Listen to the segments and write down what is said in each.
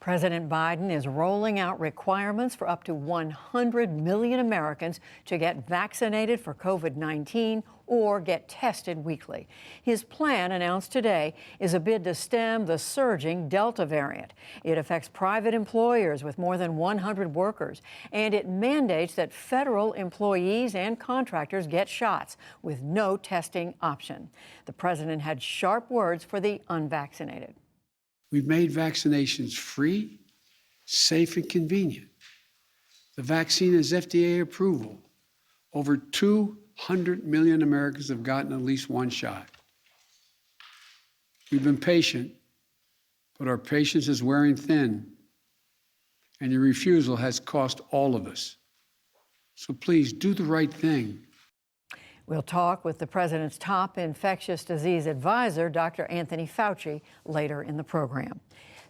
President Biden is rolling out requirements for up to 100 million Americans to get vaccinated for COVID-19 or get tested weekly. His plan, announced today, is a bid to stem the surging Delta variant. It affects private employers with more than 100 workers, and it mandates that federal employees and contractors get shots with no testing option. The president had sharp words for the unvaccinated. We've made vaccinations free, safe, and convenient. The vaccine has FDA approval. Over 200 million Americans have gotten at least one shot. We've been patient, but our patience is wearing thin, and your refusal has cost all of us. So please do the right thing. We'll talk with the president's top infectious disease advisor, Dr. Anthony Fauci, later in the program.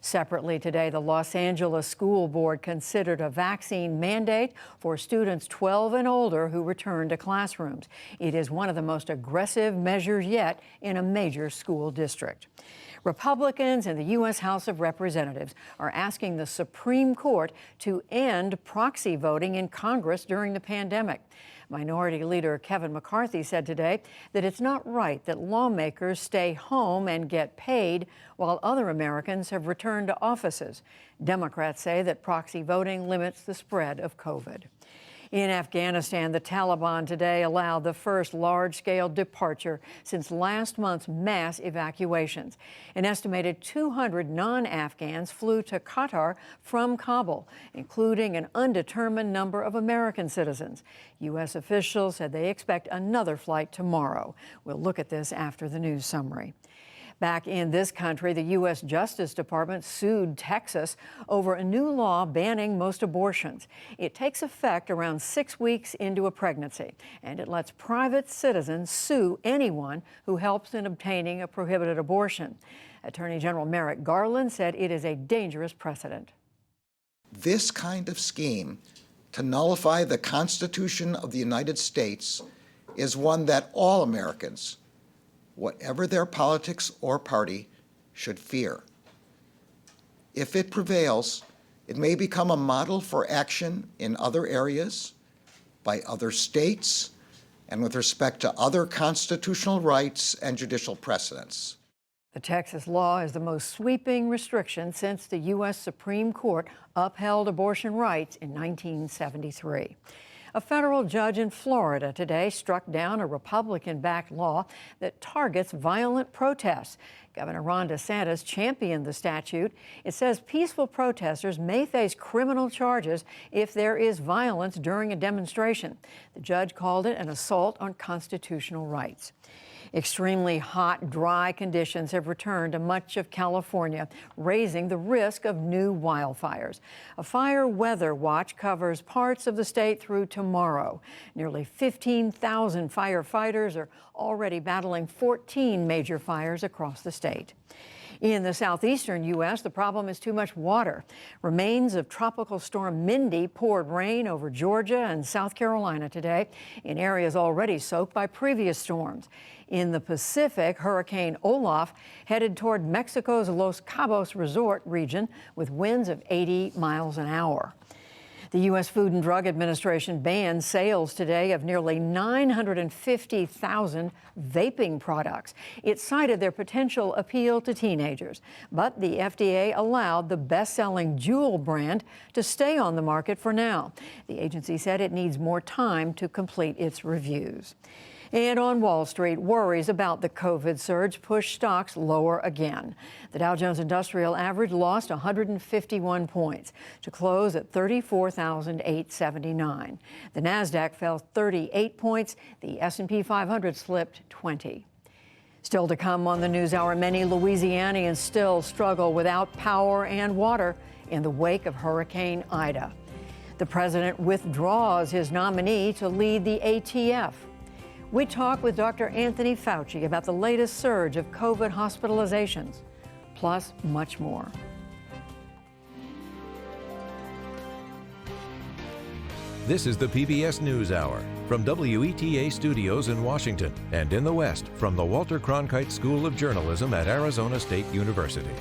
Separately today, the Los Angeles School Board considered a vaccine mandate for students 12 and older who return to classrooms. It is one of the most aggressive measures yet in a major school district. Republicans in the U.S. House of Representatives are asking the Supreme Court to end proxy voting in Congress during the pandemic. Minority Leader Kevin McCarthy said today that it's not right that lawmakers stay home and get paid while other Americans have returned to offices. Democrats say that proxy voting limits the spread of COVID. In Afghanistan, the Taliban today allowed the first large-scale departure since last month's mass evacuations. An estimated 200 non-Afghans flew to Qatar from Kabul, including an undetermined number of American citizens. U.S. officials said they expect another flight tomorrow. We'll look at this after the news summary. Back in this country, the U.S. Justice Department sued Texas over a new law banning most abortions. It takes effect around 6 weeks into a pregnancy, and it lets private citizens sue anyone who helps in obtaining a prohibited abortion. Attorney General Merrick Garland said it is a dangerous precedent. This kind of scheme to nullify the Constitution of the United States is one that all Americans, whatever their politics or party, should fear. If it prevails, it may become a model for action in other areas, by other states, and with respect to other constitutional rights and judicial precedents. The Texas law is the most sweeping restriction since the U.S. Supreme Court upheld abortion rights in 1973. A federal judge in Florida today struck down a Republican-backed law that targets violent protests. Governor Ron DeSantis championed the statute. It says peaceful protesters may face criminal charges if there is violence during a demonstration. The judge called it an assault on constitutional rights. Extremely hot, dry conditions have returned to much of California, raising the risk of new wildfires. A fire weather watch covers parts of the state through tomorrow. Nearly 15,000 firefighters are already battling 14 major fires across the state. In the southeastern U.S., the problem is too much water. Remains of Tropical Storm Mindy poured rain over Georgia and South Carolina today in areas already soaked by previous storms. In the Pacific, Hurricane Olaf headed toward Mexico's Los Cabos resort region with winds of 80 miles an hour. The U.S. Food and Drug Administration banned sales today of nearly 950,000 vaping products. It cited their potential appeal to teenagers, but the FDA allowed the best-selling Juul brand to stay on the market for now. The agency said it needs more time to complete its reviews. And on Wall Street, worries about the COVID surge pushed stocks lower again. The Dow Jones Industrial Average lost 151 points to close at 34,879. The Nasdaq fell 38 points. The S&P 500 slipped 20. Still to come on the NewsHour, many Louisianians still struggle without power and water in the wake of Hurricane Ida. The president withdraws his nominee to lead the ATF. We talk with Dr. Anthony Fauci about the latest surge of COVID hospitalizations, plus much more. This is the PBS NewsHour from WETA Studios in Washington and in the West from the Walter Cronkite School of Journalism at Arizona State University.